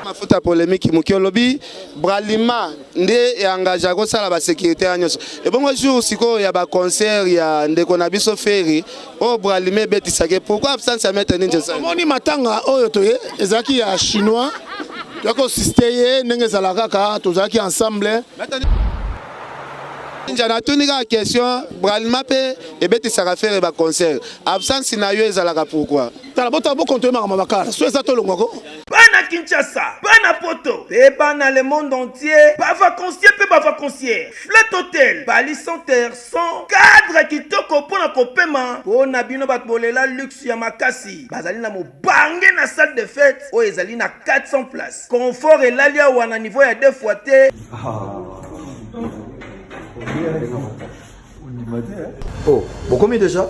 mafuta polémique mukiolobi Bralima nde engagé ko sala ba sécurité anyoso et bon jour siko ya ba concert ya ndeko na biso Ferry o Bralima betisake pourquoi absence ya mettre ninja ça moni matanga oyo toye ezaki ya chinois yako sisteye ndenge zalaka ka tozaki ensemble Njana tunika question Bralima pe ebetisaka faire ba concert absence na yo ezalaka pourquoi tala bota bo contrôler makala so eza tolongwa ko Bana Kinshasa, Bana Poto, et Bana le monde entier, Bava Concierge, Flat Hotel, Bali Center, son cadre qui toko pona kopema, Pona bino batbolela luxe ya makasi, Bazali na mo bangé na salle de fête, O ezali na 400 places, confort et l'alia ou à niveau ya 2 fois té. Oh, vous commis déjà?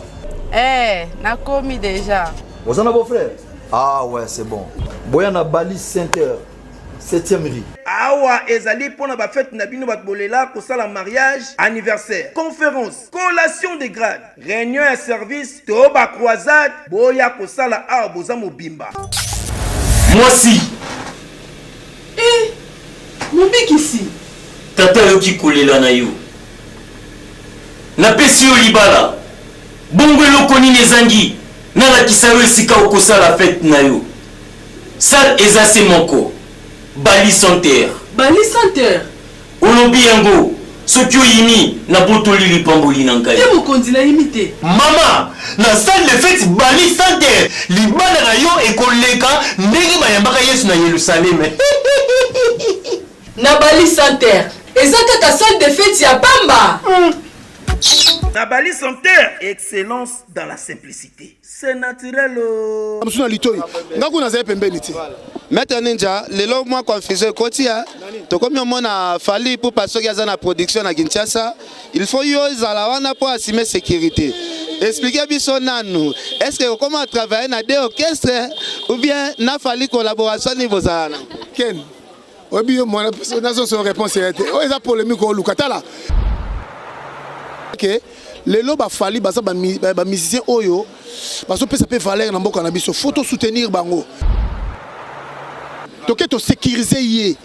Na commis déjà. Vous en avez beau frère? Ah ouais, c'est bon. Boyana Bali Center, 7e rue. Awa ezali pona ba fête na bino batbolela ko sala mariage, anniversaire, conférence, collation de grade, réunion et service, to ba croisade, boya ko sala a boza mobimba. Moi si. Mon bic ici. Tata yoki kolela na yo. Na pesi yo libala. Bongo elokoni nezangi. Na la kisaro esika okosala fête na yo. Sal ezase moko. Bali Center. Bali Center. Olobi yango. Soki oyini na botoli lipamboli na ngai. Te mokonzi na imité. Mama, na salle de fête Bali Center. Libala na yo ekoleka ndenge bayambaka Yesu na Yerusalem. Na Bali Center. Ezaka ka salle de fête ya Pamba. Na Bali Center, excellence dans la simplicité. C'est naturel. amsuna litoi ngaku na zepe pembeni ti Maître Ninja lelo moi confusion kotia to comme mona fali pour passer gaza na production na Kinshasa il faut yo zala wana pour assumer sécurité. Expliquez biso nanu est-ce que comment travailler na deux orchestres ou bien na fali collaboration niveau zana ken obi yo mona nazo son réponse était o eza polémique o lukatala OK lelo ba fali baza ba musicien oyo baso pesa pe valeur na mboka na biso photo soutenir bango toke to sécuriser yé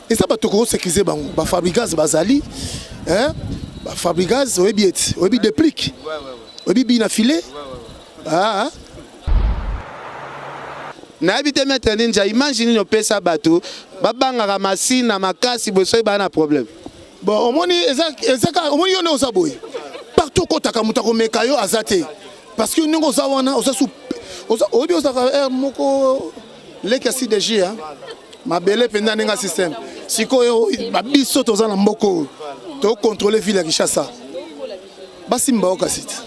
et ça ba to ko sécuriser bango ba fabricants bazali ba fabricants obi déplique obi bina filé na habite Maître Ninja imagine no pesa bato babanga machine na makasi boso ba na problème bon omoni ezaka omoni yo ne osaboy partout kotaka mutako mekayo azate parce que ningo zawana osasu obi osaka moko lekasi de J mabele penda ninga système siko babiso toza na mboko to contrôler ville ya Kinshasa basimba okasite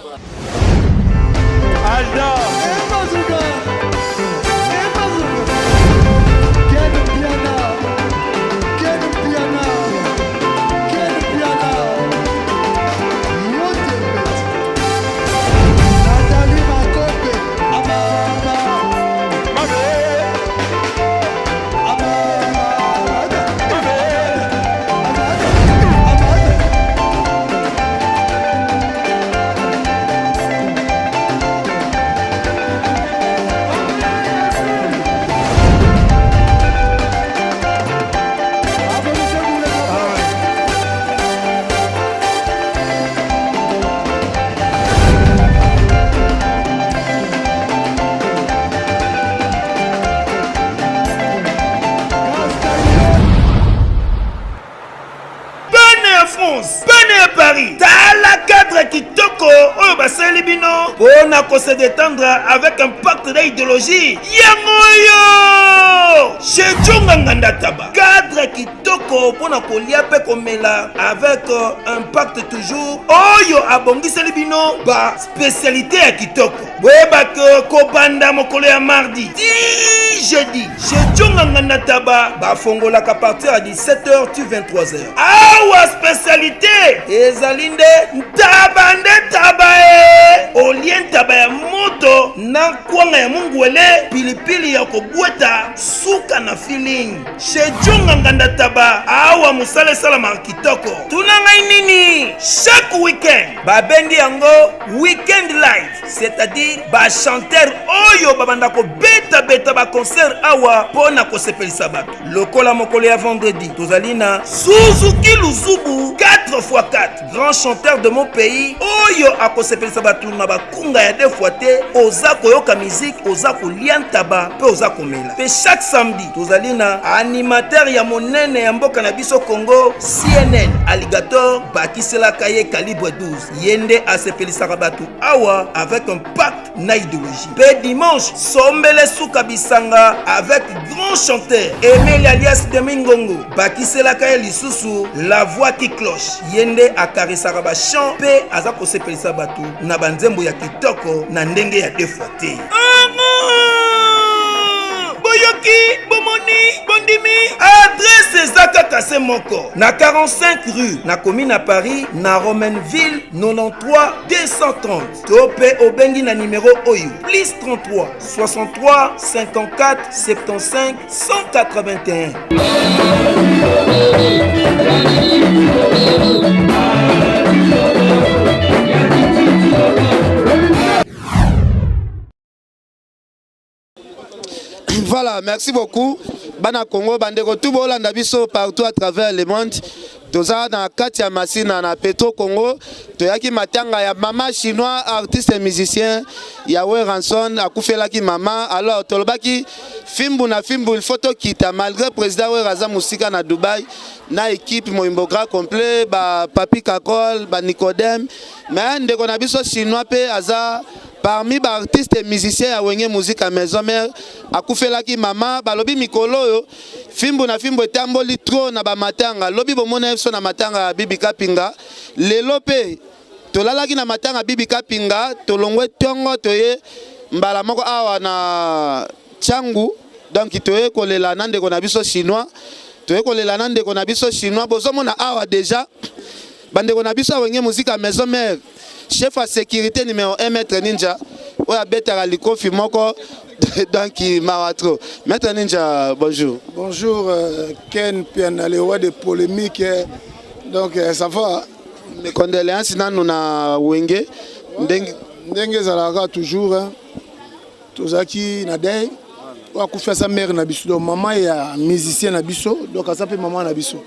Paris, dans la cadre qui toko, oh bah c'est libino, on a qu'on se détendre avec un pacte d'idéologie. Yangoyo, chez Djonganganda Taba, cadre qui toko, on a qu'on liape comme là, avec un pacte toujours. Oh yo, abongi c'est libino, bah spécialité à Kitoko. Ouais bah que Kobanda mokole à mardi, jeudi, chez Djonganganda Taba, bah fongola qu'à partir à 17h tu 23h. Ah ouais spécialité. Ezalinde ntabande tabae olien tabaya moto na kwanga ya mungwele pilipili ya kobweta suka na feeling chez Jonga Nganda Taba awa musale salama kitoko tuna ngai nini chaque week-end babengi yango weekend live, c'est-à-dire ba chanteur oyo babanda ko beta ba concert awa pona ko sepelisa bato lokola mokolo ya vendredi tozali na Suzuki Luzubu 4x4 grand chanteur de mon pays oyo akosepelisa bato na bakunga ya deux fois te oza koyoka musique oza kolia ntaba pe oza komela pe chaque samedi tozali na animateur ya monene ya mboka na biso Congo CNN Alligator bakiselaka ye calibre 12 yende asepelisaka bato awa avec un pacte na idéologie pe dimanche sombele suka bisanga avec grand chanteur Emile alias Demingongo bakiselaka ye lisusu la voix qui cloche yende akarisaka ba chant pe aza kosepelisa bato na banzembo ya kitoko na ndenge ya deux fois te. Boyoki, bomoni, bondimi. Adresse Zaka Kase Moko. Na 45 rue, na commune à Paris, na Romainville, 93 230. Topé Obengi na numéro Oyo. Plus 33 63 54 75 181. Voilà, merci beaucoup. Bana Congo, Bandeko, tout bolanda biso partout à travers le monde. Toza na kati ya masina na Petro Congo. Toyaki matanga ya mama chinois, artiste et musicien. Yawe Ranson, akufelaki mama. Alors, tolobaki, fimbu na fimbu, il faut kita. Malgré président we Raza Musika na Dubaï, na équipe Moimbogra complet, ba Papi Kakol, ba Nicodème. Mais ndeko na biso chinois pe aza. Parmi les artistes et musiciens à Wenge Musique à Maison Mère, à Koufelaki Mama, Balobi Mikolo, Fimbo na Fimbo Tamboli Tro na Bamatanga, Lobi Bomona Efso na Matanga Bibi Kapinga, Lelope, Tolalaki na Matanga Bibi Kapinga, Tolongwe Tongo Toye, Mbalamoko Awa na Changu, donc Toye Kolela Nande Konabiso Chinois, Toye Kolela Nande Konabiso Chinois, Bozomona Awa déjà, Bande Konabiso à Wenge Musique à Maison Mère. Chef à sécurité numéro 1, Maître Ninja. Ouais, Betara Likofi Moko. Donc, Maratro. Maître Ninja, bonjour. Bonjour, Ken Piana, le roi de polémique. Donc, ça va. Mes condoléances, nous avons Wenge. Ndenge Zalaka, toujours. Tozaki, Nadei. On a fait sa mère Nabiso. Donc, maman est musicien Nabiso. Donc, elle s'appelle maman Nabiso.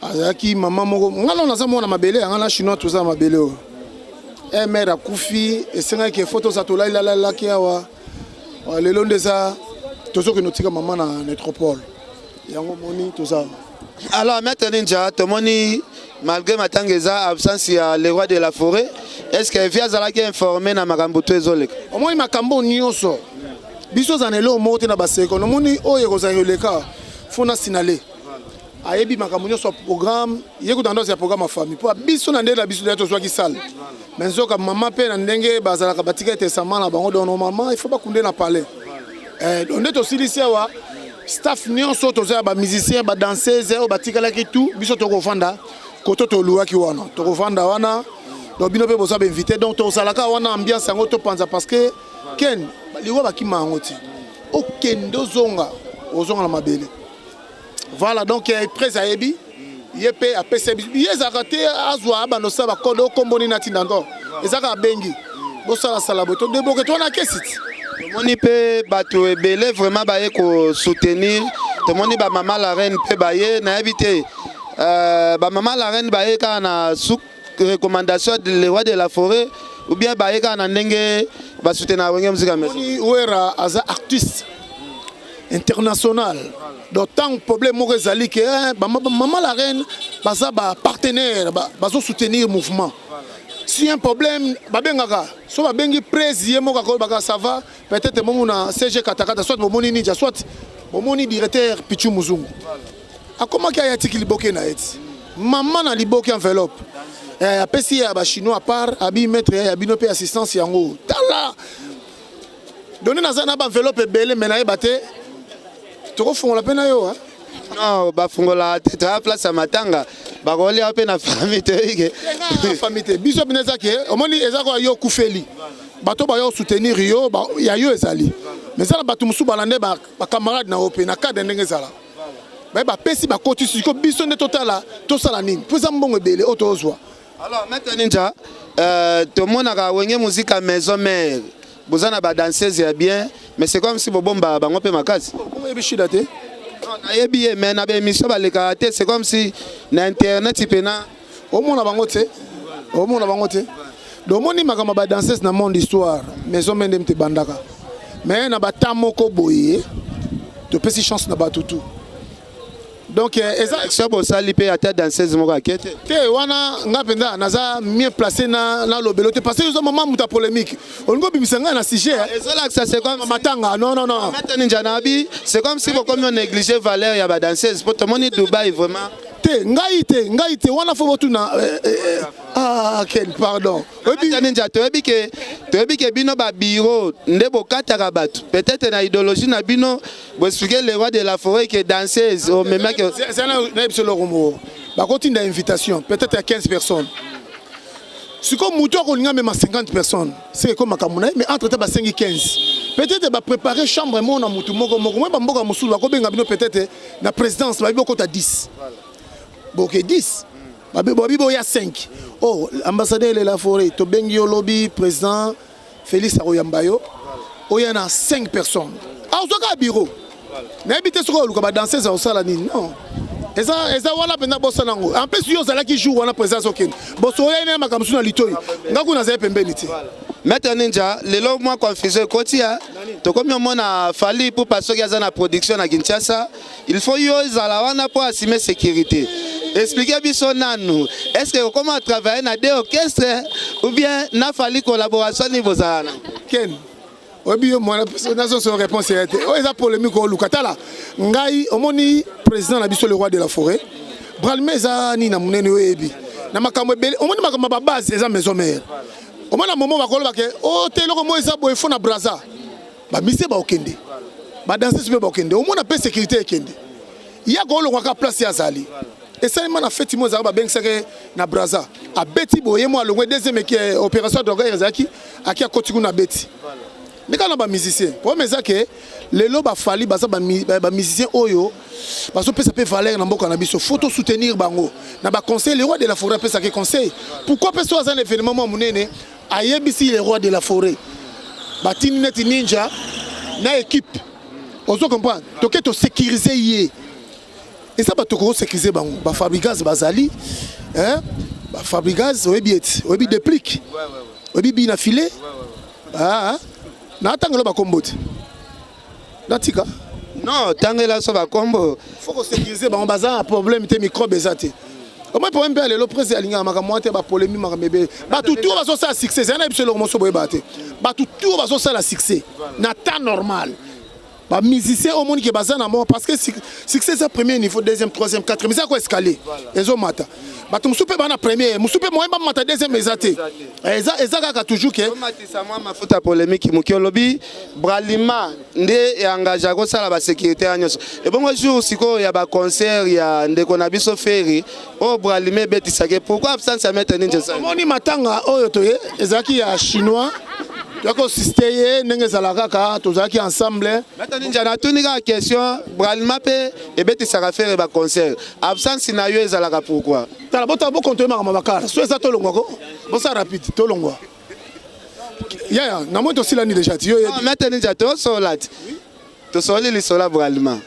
Azaki maman moko ngalo na zamona mabele ngala chinois tout ça mabele o e mère akufi e senga ke photo za to la la ki awa le long de ça tozo que notika maman na métropole yango moni tout ça. Alors Maître Ninja tomoni malgré matangeza absence ya le roi de la forêt, est-ce que via zala ki informé na makambo to ezoleka au moins makambo nyonso biso za nelo mote na baseko no moni oyo kozayoleka fona sinale ayebi makambo nyonso programme yeko dans ya programme famille pour biso na ndela biso to zwaki salle mais nzoka mama pe na ndenge bazalaka batika testament na bango don maman il faut pas kunde na parler on est aussi ici wa staff nyonso to za ba musicien ba danseuse o batika la ki tout biso to ko fanda koto to luaki wana to ko fanda wana donc bino pe boza ba invité donc to salaka wana ambiance ngo to panza parce que ken liwa ba ki mangoti o kendo zonga ozonga na mabele. Voilà, donc il est prêt à Ebi. Il est prêt à PCB. Il est arrêté à Zoua, à Nosa, à Kodo, Komboni Natindando. Il est à Bengi. Bossa la Salaboto. De Boketo, on a qu'est-ce que mon épée, bateau et belé, vraiment, bah, pour soutenir. Tout le monde, bah, maman la reine, peut bailler, n'a évité. Bah, maman la reine, bah, quand on a sous recommandation de l'Ewa de la forêt, ou bien, bah, quand on a n'engue, bah, soutenir la musique à maison. Où est un artiste international? Donc tant problème mo rezali que maman la reine baza ba partenaire bazo soutenir mouvement. Si un problème babengaka so ba bengi président mo ka ko baka ça va peut-être mo na CG Katakata soit mo ninja soit mo directeur Pichu Muzungu. A comment qu'il y a article liboke na eti. Maman na liboke enveloppe. Apesi ya ba chinois à part abi maître ya binope assistance yango. Tala. Donner na zana ba enveloppe belé mais na ebate. Tu refais la peine à yo, hein? Non, bafungola teta place à matanga. Bagoli a peine à famille. Famille. Biso bineza ke, omoni ezako yo kufeli. bato ba yo soutenir yo ba ya yo ezali mais ça bato musu balande ba camarade na ope na cadre ndenge ezala ba pesi ba koti siko biso ne totala to sala nini pour ça mbongo ebele otozwa. Alors maintenant ninja tout le monde a wenge musique à maison mère bozana ba danseuse ya bien mais c'est comme si bobomba bango pe makasi comment ebishida te non na yebi mais na ba émission ba le karaté c'est comme si na internet ipena au monde bango te au monde bango te donc moni makama ba danseuse na monde histoire maison mère ndemte bandaka mais na ba tamoko boye to pesi chance na ba tutu. Donc ça pour ça lipe à tête danseuse moko akete te wana ngapenda naza mieux placé na lobelote parce que yo moment muta polémique olingo bimisanga na sujet ezala que ça c'est comme matanga non maintenant ninja nabi c'est comme si beaucoup ont négligé valeur ya ba danseuse pour tout le monde Dubaï vraiment te ngai te wana fo botuna quel pardon ninja to ebi ke bino ba bureau ndebo kataka bato peut-être na idéologie na bino bo expliquer le roi de la forêt que danseuse au même que c'est un absolument romo ba continue d'invitation peut-être à 15 personnes si comme muto ko linga même 50 personnes c'est comme makamuna mais entre temps ba 5 et 15 peut-être ba préparer chambre mon na mutu moko ba mboka musulu ko benga bino peut-être na présidence ba biko ta 10 boké 10 Babibo il y a 5. Oh, ambassadeur de la forêt, Tobengi Lobby, président Félix Aroyambayo. Oh, il y en a 5 personnes. Ah, on a un bureau. N'habitez sur le cas danser au salani. Non. Et ça, voilà, pendant Bossanango. En plus, il y a qui joue, on a présence au Ken. Bossoya, il y a un comme sur l'itoy. N'akou n'a pas de Maître Ninja, le lot moi confisé Kotia, to comme on a fallu pour passer à la production à Kinshasa, il faut y aller pour assumer sécurité. Expliquez bien nous. Est-ce que comment travailler dans des orchestres ou bien n'a fallu collaboration niveau ça? Ken. Obi moi na son réponse était. Oh eza polémique au Lukatala. Ngai omoni président na biso le roi de la forêt. Bralmeza ni na munene oyebi. Na makambo ebele omoni makambo ba base eza maison mère. Omona moment bakoloba ke o teloko mo eza boye fo na Braza. Ba mise ba okende. Ba danser be ba okende. Omona pe sécurité ekende. Ya ko lo ka place ya zali. Et ça il m'a fait mo za ba bengsake na Braza. A beti boye mo alongwe deuxième qui opération de ezaki aki a kotiku na beti. Mais quand on est musicien, pour me dire que les lobes a fallu les musiciens oyo parce que ça peut valer dans beaucoup cannabis photo soutenir bango na ba conseil les rois de la forêt peut ça que conseil pourquoi peut ça un événement mo munene ayebisi les rois de la forêt batini net ninja na équipe on se comprend donc to sécuriser yé et ça ba to ko sécuriser bango ba fabricage bazali hein ba fabricage oyebi déplique oyebi bina filé ah na tangelo ba kombote natika non tangela so ba kombo faut que sécuriser ba on bazan problème te microbe ezate au moins pour un peu le président alinga makamote ba polémique makamebe ba tout ba so ça succès c'est un absolument mo so boye baté ba tout ba so ça la succès na temps normal ba musicien au monde qui bazan na mort parce que succès c'est premier niveau deuxième troisième quatrième mais ça quoi escalier ezo mata ba tout soupe ba na premier musupe mo ba mata deuxième ezate eza kaka toujours que matisa moi mafuta polémique muki lobby bralima ndé engagé ko sala ba sécurité anyoso et bon jour siko ya ba concert ya ndeko na biso feri o bralima betisa ke pourquoi absence à mettre ninja ça moni matanga oyo toye ezaki ya chinois yako sisteye ndenge zalaka ka tozaki ensemble maintenant ninja na tunika question bralima pe e betisa ka faire ba concert absence na yo ezalaka pourquoi tala bota bo compter makama bakara so eza tolongwa ko bosa rapide tolongwa ya na moi to silani déjà tu maintenant ninja to solat to soli li sola bralima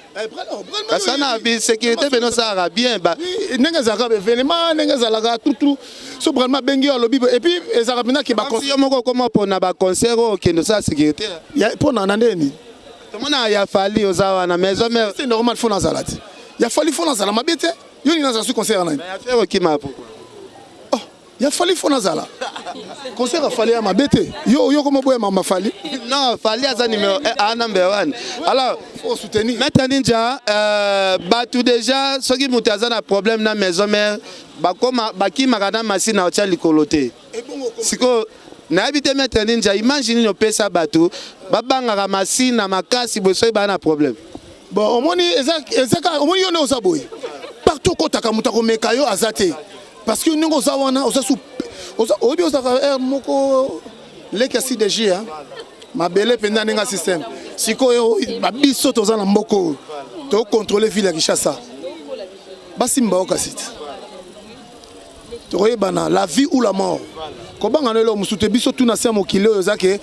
parce que na bi sécurité beno ça bien ba ndenge zaka be événement ndenge zalaka tout so bralima bengi alobi et puis ezaka bina ki ba concert moko comment pour na ba concert o kendo ça sécurité ya pour na ndeni to mona ya fali ozawa na maison mère c'est normal faut na zalati ya fali faut na zala mabete yo ni na za su concert na mais affaire o kima pourquoi oh ya fali faut na zala concert a fali ya mabete yo comme boye mama fali non fali aza numéro 1 number 1 alors faut soutenir maintenant ninja batu déjà ceux qui mutaza na problème na maison mère bakoma baki makana machine na otia likolote siko na habité maintenant ninja imagine no pesa batu babanga machine na makasi boso ba na problème bon omoni ezaka omoni yo ne osaboye partout kotaka mutako mekayo azate parce que ningo zawana osasu obi osaka moko leki ya CDG mabele mpenza ndenge système sikoyo babiso toza na mboko tokontrole ville ya Kinshasa basimba oka site tokoyebana la vie ou la mort kobanga lelo mosusu te biso tuna se mokili oyo ezake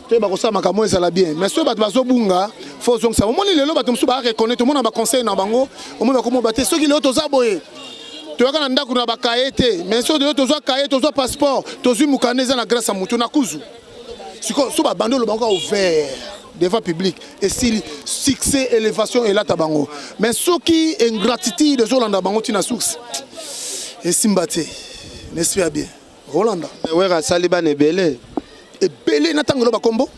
te bakosala makambo ezala bien mais soki bato bazobunga fo ozongisa omoni lelo bato mosusu bareconnaître omona baconseil na bango omoni bakomoba te soki lelo toza boye toyaka na ndako na bakaye te mais soki lelo tozwa kaye tozwa passeport tozwi mokanda eza na grâce ya motu na kuzu siko so babandi oloba ngo ouvert devant public et si succès élévation elata bango mais soki ingratitude ezolanda bango ntina source esimba te n'espère bien Rolanda wera saliba nebele ebele na ntango eloba kombo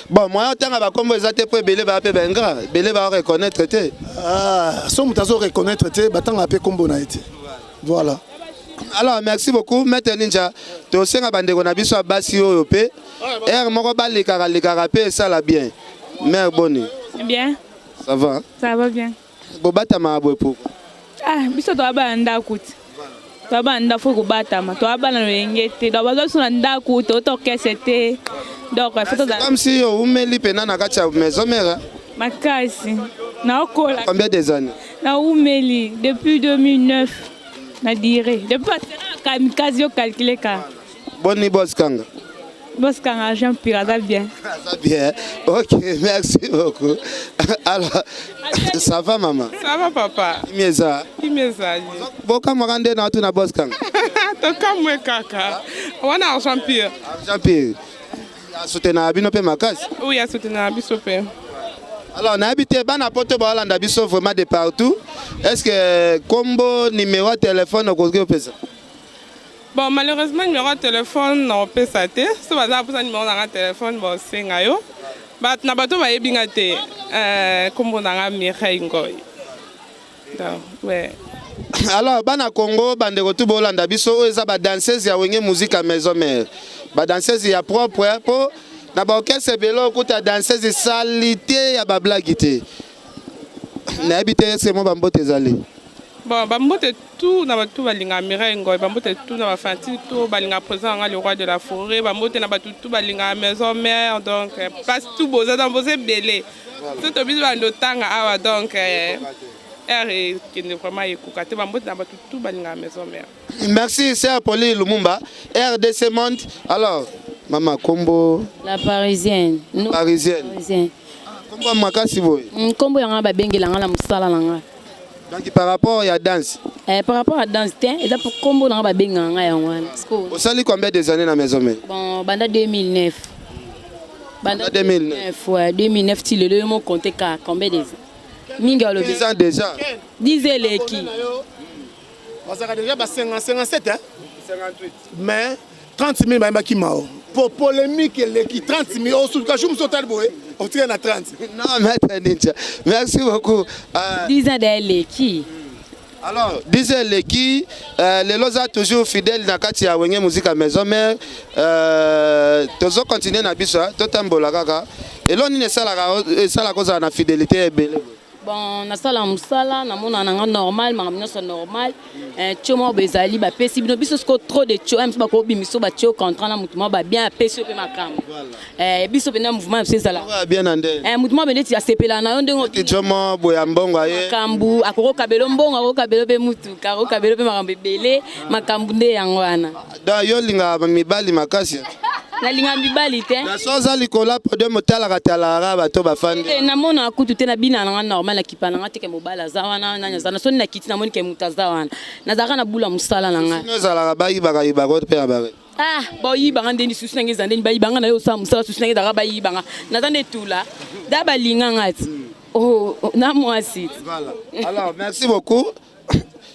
bon moi ntango bakombo eza te po ebele baa mpe bengra ebele baa reconnaître te so moto azo reconnaître te batanga mpe kombo na ye te voilà. Alors merci beaucoup Maître Ninja tosenga bandeko na biso basi oyo pe moko balekaka pe esala bien mère Boni bien ça va bien bobatama boye pour biso toabala ndako te toabala ndako fo kobatama toabala lolenge te donc bazosuna ndako te otokese te donc comme si umeli pena na kati ya maison mère makasi naokola combien des années na umeli depuis 2009 na dire depuis kamikaze yo calculer ka Boni boss kanga Jean Pierre ça bien ok merci beaucoup alors ça va maman ça va papa imeza boka mwakande na watu na boss kanga toka mwe kaka wana Jean Pierre asutena bino pe makasi oui asutena biso pe. Alors, on a habité bana poto ba Hollande biso vraiment de partout. Est-ce que combo numéro de téléphone au côté pesa? Bon, malheureusement numéro de téléphone non pesa te. So baza pour ça numéro de téléphone bon senga yo. But na bato ba yebinga te combo na Mireille Ngoy. Donc, ouais. Alors, bana Congo bande ko tu ba Hollande biso eza ba danseuse ya wenge musique à maison mère. Ba danseuse ya propre pour na ba orchestre belo kuta danseuse salité ya ba blague te. Na habité c'est mo bambote ezali. Bon, bambote tout na batu balinga Mireille Ngoy, bambote tout na ba fanti tout balinga présent le roi de la forêt, bambote na batu tout balinga maison mère donc passe tout boza dans boze belé. C'est to biso bando tanga awa donc qui ne vraiment écouter bambote na batu tout balinga maison mère. Merci Sœur Pauline Lumumba, RDC Monde. Alors Maman Kombo la parisienne. Parisienne. Kombo makasi boy. Kombo yanga ba bengela nga la musala nanga. Donc par rapport à danse. Par rapport à danse et là pour combo nga ba benga nga ya wana. Au sali combien des années dans maison mère? Bon, banda 2009. Banda 2009. Ouais, 2009 ti le mo compter ka combien des minga lo 10 ans déjà. 10 les qui. On a déjà 57 hein. 58. Mais 30 000 ba ki mao. Pour polémique l'équipe 30 000 au sous cachou m'sotal boé on tient à 30. Non Maître Ninja merci beaucoup 10 ans d'elle qui alors 10 ans qui les loza toujours fidèles na kati ya wenge musique à maison mère tozo continuer na biso totambola kaka et l'on ne sala cause na fidélité belle. Bon, na sala musala na mona nanga normal makambo nyonso normal tiomo bezali ba pesi bino biso sko trop de tio même ba ko bimiso ba tio contrat na mutuma ba bien pesi pe makambo biso pena mouvement pesi sala bien ande mutuma beneti ya sepela na yo ndengo tiomo boya mbongo aye makambu akoko kabelo mbongo akoko kabelo pe mutu akoko kabelo pe makambo belé makambu nde yango wana da yo linga mibali makasi na linga mibali te na soza likola po de motala katala bato bafandi na mona kutu te na bina na normal na kipana ngate ke mobala za wana na nyazana soni na kiti na moni ke mutaza wana na zaka na bula musala na nga nozala bayi bako pe abare bo yi banga ndeni susu na ngeza ndeni bayi banga na yo sa musala susu na ngeza bayi banga na zande tula da balinga ngati na mwasi voilà alors merci beaucoup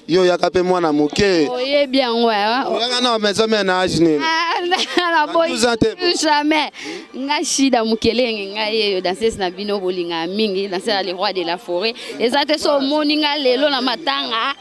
yo yakape mwana moke oye bien ouais yanga na maison mère na ajini na boy jamais nga shida mukelenge nga yeyo danseuse na bino bolinga mingi danseuse le roi de la forêt ezate so moninga lelo na matanga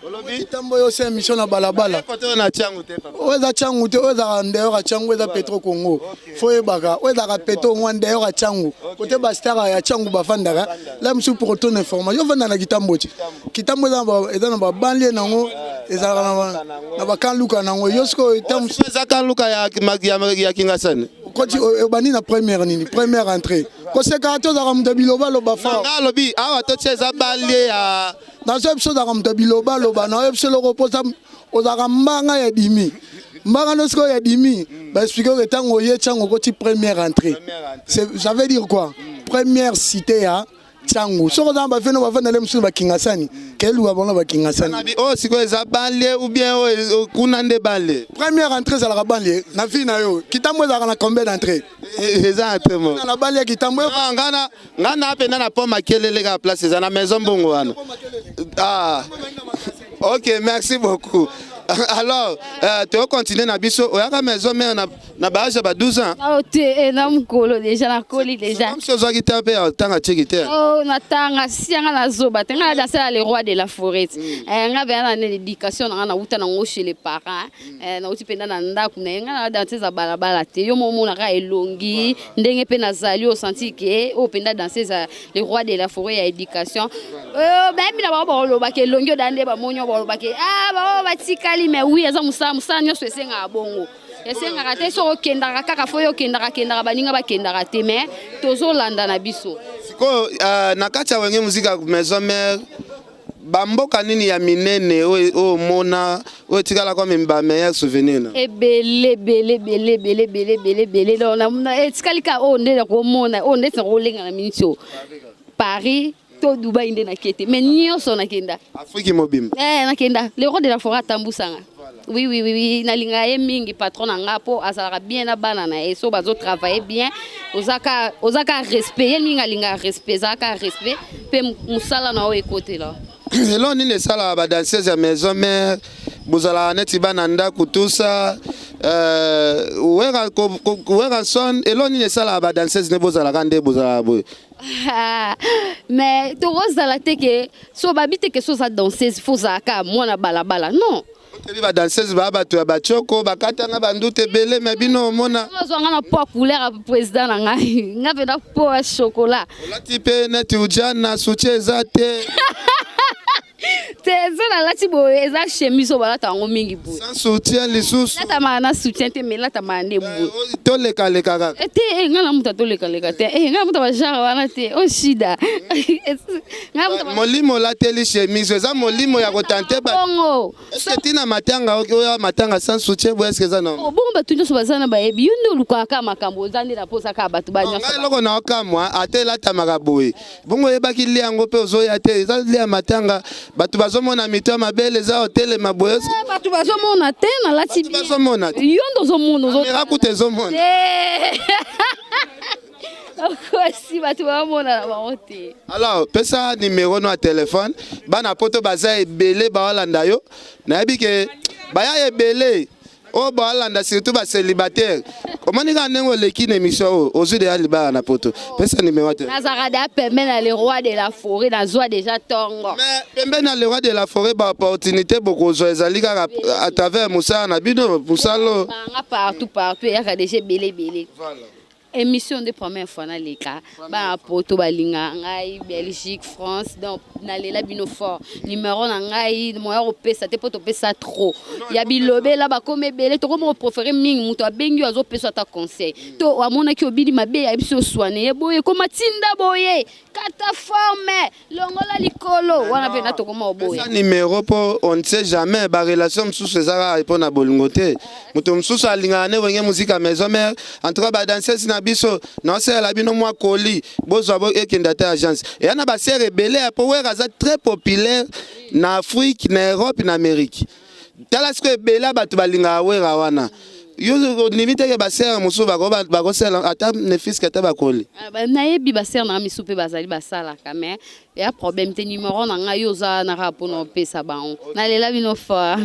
olobi tambo yo c'est mission na balabala kote na changu te papa oza changu te oza ndeo ka changu oza Petro Congo foye baka oza ka Petro ngwande yo ka changu kote ba star ya changu bafandaka la msu pour ton information yo vanda na kitambo eza na ba banlieue nango ezalaka na bakanluka nango yo sikoyo eza kanluka ya kingasani koti obani na première entrée koseka tozalaka moto bilobaloba nga alobi awa totia eza balie ya nazo biso ozalaka moto bilobaloba nayo biso eloko mposa ozalaka mbanga ya dimi mbanga no sikoyo ya dimi baexplike oke ntango oye ntango okoti première entrée ça veut dire quoi première cité ya Tsangu. So on va faire les monsieur Bakingasani. Quel ou avant la Bakingasani. Oh, c'est quoi ça balé ou bien kunande balé. Première entrée ça la balé. Na fi na yo. Kitambo za na combien d'entrées? Exactement. Na balé kitambo. Ngana apena na poma kelele ka place za na maison bongo wana. Ah. OK, merci beaucoup. Alors, tu vas continuer na biso. Oyaka maison mais na base ba 12 ans. Ah te na mukolo déjà na koli déjà. Comme si ozo kita pe tanga chekite. Oh na tanga sianga na zoba. Tanga danser les rois de la forêt. Nga bana na éducation na uta na ngo chez les parents. Na uti penda na ndaku na nga danser za balabala te. Yo momo na ka elongi ndenge pe na zali au senti que o penda danser za les rois de la forêt ya éducation. Même na ba lo ba ke longi dande ba monyo ba lo ba ke ba ba tika mais oui eza musa nyonso esenga bongo esenga te so okendaka kaka fo yo kendaka baninga bakendaka te mais tozolanda na biso siko na kati ya wenge muzika maison mère bamboka nini ya minene o mona o tikala kwa mba meilleur souvenir na ebele na etikalika o nde ko mona o nde ko lenga na minitio Paris to Dubai nde na kete mais nyonso na kenda Afrique mobimba na kenda le roi de la forêt tambusanga oui na linga ye mingi patron na ngapo azalaka bien na bana na eso bazo travailler bien ozaka respect ye minga linga respect zaka respect pe musala na o ekote la elo nini sala ba danseuse ya maison mère bozala neti bana ndako tusa wera son elo nini sala ba danseuse ne bozala kande bozala boy mais to rozala te ke so babite ke so sa danseuse faut zaka mwana balabala non teli ba danseuse ba bato ya bachoko bakatanga bandute bele mais bino mona bazwanga na po couleur président na ngai ngape na po chocolat olati pe neti ujana soutien zate c'est ça la tibo eza chemise balata ngo mingi bu sans soutien lisusu lata mana soutien te mais lata mane bu to leka kaka te ngana muta to leka te ngana muta ba jara wana te o shida ngana muta molimo la teli chemise eza molimo ya kotante ba bongo est-ce tina matanga oya matanga sans soutien bo est-ce que ça non bongo batu nyo so bazana ba yebi yundo luka ka makambo zande na posa ka batu ba nyo ngai loko na okamwa atela tamaka boye bongo yebaki liango pe ozoya te eza lia matanga batu bazomona mito mabele za hotel maboyo batu bazomona te na lati bi bazomona yondo zomona zo miracle zomona si batu bazomona na baote alors pesa numéro no téléphone bana poto baza ebele ba Holanda yo na yebi ke baya ebele o ba Holanda surtout ba célibataire comment ni ga nengo leki na émission ozu de aliba na poto pesa numéro te nazara da pembe na le roi de la forêt na zwa déjà tongo mais pembe na le roi de la forêt ba opportunité beaucoup zo ezali kaka à travers Moussa na bino Moussalo partout ya ka déjà belé voilà émission de première fois na leka ba poto balinga ngai Belgique France donc na lela bino fort numéro na ngai moya opesa te poto pesa trop ya bilobe la ba comme belé to comme préférer mingi muto abengi azo pesa ta conseil to amona ki obili mabe ya biso soigner boye koma tinda boye kata forme longola likolo wana pe na to koma boye ça numéro po on ne sait jamais ba relation msusu ezaka ipo na bolingo te muto msusu alinga ne wenge muzika maison mère en tout cas ba danser na biso non c'est la bino moi coli bozo bo ekendata agence et yana ba ser rebelle po wera za très populaire na Afrique na Europe na Amérique talasque bela batu balinga wera wana yo limite ke ba ser musu ba ko sela ata ne fils kata ba coli na yebi ba ser na misu pe bazali basala quand même ya problème te numéro na nga yo za na rapo no pesa baon na lela bino fa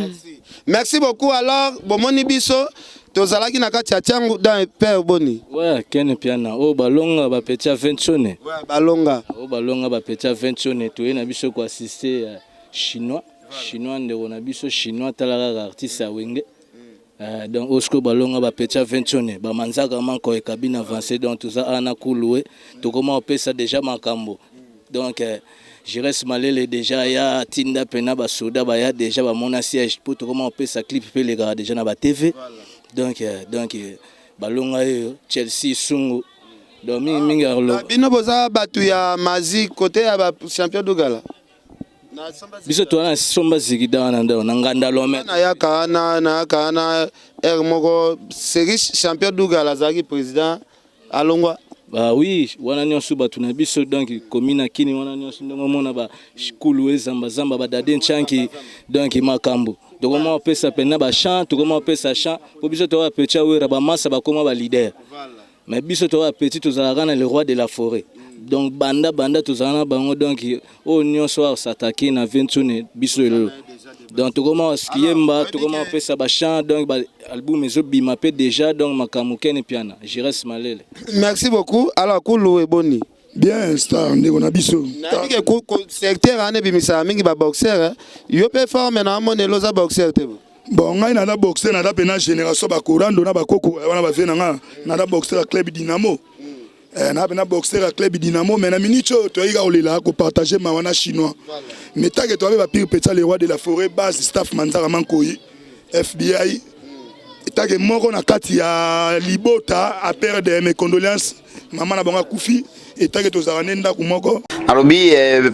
merci beaucoup alors bomoni biso tozalaki na kati ya tiangu dans père boni ouais ken piana o balonga ba petit aventure ouais balonga o balonga ba petit aventure to na biso ko assister chinois ndeko na biso chinois talaka artiste ya wenge donc osko balonga ba petit aventure ba manzaka manko e cabine avancée donc tout ça ana kuluwe to comment on peut ça déjà makambo donc Jires Malele déjà ya tinda pena ba soda ba ya déjà ba mona siège pour comment on peut sa clip peut les gars déjà na ba TV donc balonga yo Chelsea sungu donc mingi arlo bino boza batu ya mazi côté ya ba champion d'Ugala biso to na somba zigida na ndo na nganda lome na ya kana moko série champion d'Ugala zaki président alongwa. Bah oui, wana nyonso batu na biso donc commune kini wana nyonso ndongo mona ba shikulu ezamba ba dade nchanki donc makambo. Donc comment on peut s'appeler ba chant, tout comment on peut ça chant, pour biso to wa petit awera ba massa ba koma ba leader. Mais biso to wa petit to zalaka na le roi de la forêt. Donc banda to zalana bango donc o nyonso s'attaquer na 21 biso elo. Donc tout comment skiemba, tout comment on peut ça ba chant donc ba album ezo bima pe déjà donc makamukene piana. Jires Malele. Merci beaucoup. Alors Koulou et Boni. Bien, star, ndeko na biso. Na bike ko secteur ane bimisa mingi ba boxer. Yo pe forme na amone loza boxer te. Bon, ngai na boxer na da pena génération ba Korando na ba koko wana ba vena nga na da boxer club Dynamo. Na pena boxer club Dynamo mais na minicho to iga olela ko partager ma wana chinois. Mais tant que toi ba pire petit le roi de la forêt base staff Manzara Mankoyi FBI. Tant que moko na kati ya Libota a perdre mes condoléances maman na bonga kufi et tant que tozara nenda kumoko alobi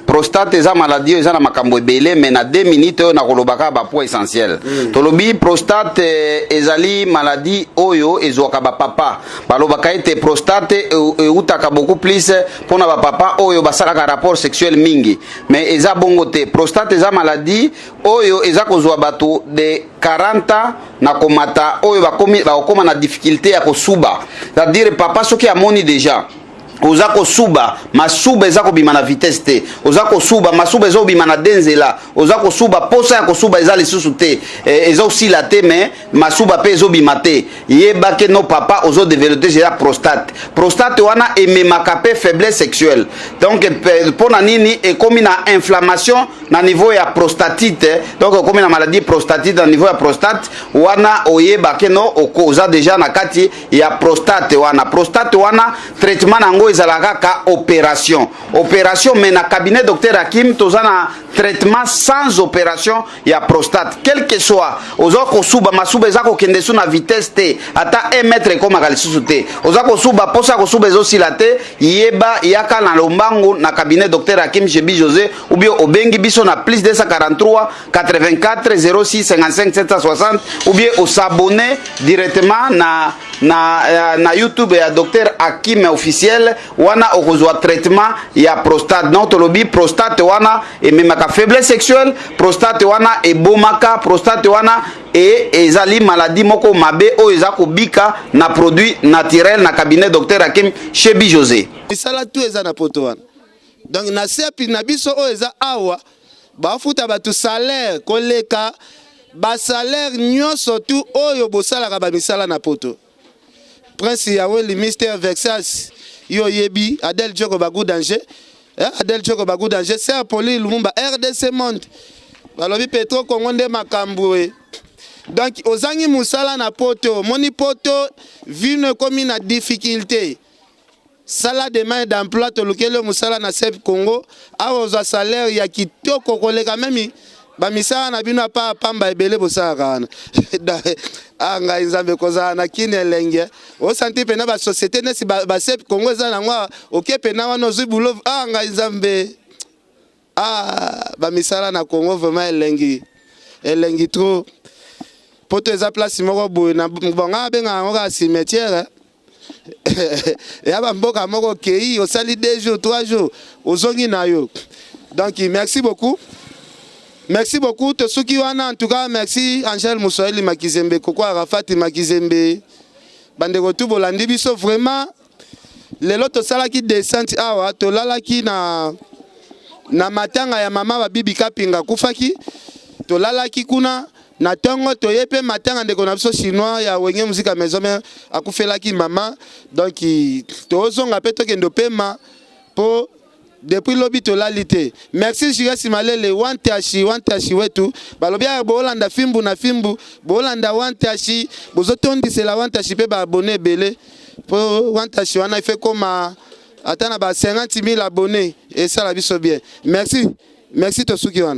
prostate eza maladie eza na makambo ebele mais na 2 minutes na kolobaka ba point essentiel tolobi prostate ezali maladie oyo ezwaka ba papa balobaka ete prostate eutaka beaucoup plus pona ba papa oyo basalaka rapport sexuel mingi mais eza bongo te prostate eza maladie oyo eza kozwa bato de 40 na komata oyo bakoma na difficulté ya kosuba c'est-à-dire papa soki amoni déjà oza kosuba masuba eza kobima na vitesse te oza kosuba masuba eza kobima na denzela oza kosuba posa ya kosuba eza lisusu te eza osila te mais masuba pe ezobima te yeba ke no papa ozo développer déjà prostate wana ememaka pe faiblesse sexuelle donc pona nini ekomi na inflammation na niveau ya prostatite donc ekomi na maladie prostatite na niveau ya prostate wana oyeba ke no oza déjà na kati ya prostate wana traitement nango ezalaka ka opération mais na cabinet docteur Hakim tozana traitement sans opération ya prostate quel que soit ozo kosuba masuba eza kokende su na vitesse te ata 1 mètre ekomaka lisusu te oza kosuba posa kosuba ezosila te yeba yaka na lombangu na cabinet docteur Hakim Chebi José ou bien obengi biso na plus 243 84 06 55 760 ou bien s'abonner directement na YouTube ya docteur Hakim officiel wana okozwa traitement ya prostate non tolobi prostate wana ememaka faiblesse sexuelle prostate wana ebomaka prostate wana ezali maladie moko mabe oyo eza kobika na produit naturel na cabinet docteur Hakim Chebi José misala tu eza na poto wana donc na sepi na biso oyo eza awa bafuta batu salaire koleka ba salaire nyonso tu oyo bosalaka ba misala na poto Prince Yaweli Mister Vexas yo yebi Adel Djoko Bagou danger Adel Djoko Bagou danger c'est Apoli Lumumba RDC Monde balobi Petro Congo nde makambwe donc ozangi musala na poto moni poto vine komi na difficulté sala de main d'emploi to lokelo musala na Seb Congo awo za salaire ya kitoko koleka memi ba misala na bino pa pamba ebele bosaka kana anga nzambe koza na kinelenge o santi pena ba société nesi ba Seb Congo za na ngwa okepe na wana zibulo anga nzambe ba misala na Congo vraiment elengi trop poto eza place moko boye na bonga benga ngo cimetière ya ba mboka moko kei osali 2 jours 3 jours ozongi na yo donc merci beaucoup. Merci beaucoup, Tosuki wana en tout cas merci Angel Moussoeli Makizembe Koko Arafati Makizembe Bandeko tu bolandi biso vraiment lelo to sala ki descente awa to lala ki na matanga ya mama ba bibi kapinga kufaki to lala ki kuna na tongo to yepe matanga ndeko na biso chinois ya wenge muzika maison mais akufela ki mama donc to zonga pe to kendo pema po depuis lobby to lalité merci Jires Malele wantashi wetu balobia bolanda fimbu na fimbu bolanda wantashi bozotondi c'est la wantashi pe ba abonné belé po wantashi wana fait comme ata na ba 50 000 abonnés et ça la biso bien. Merci. Merci Tosuki wana.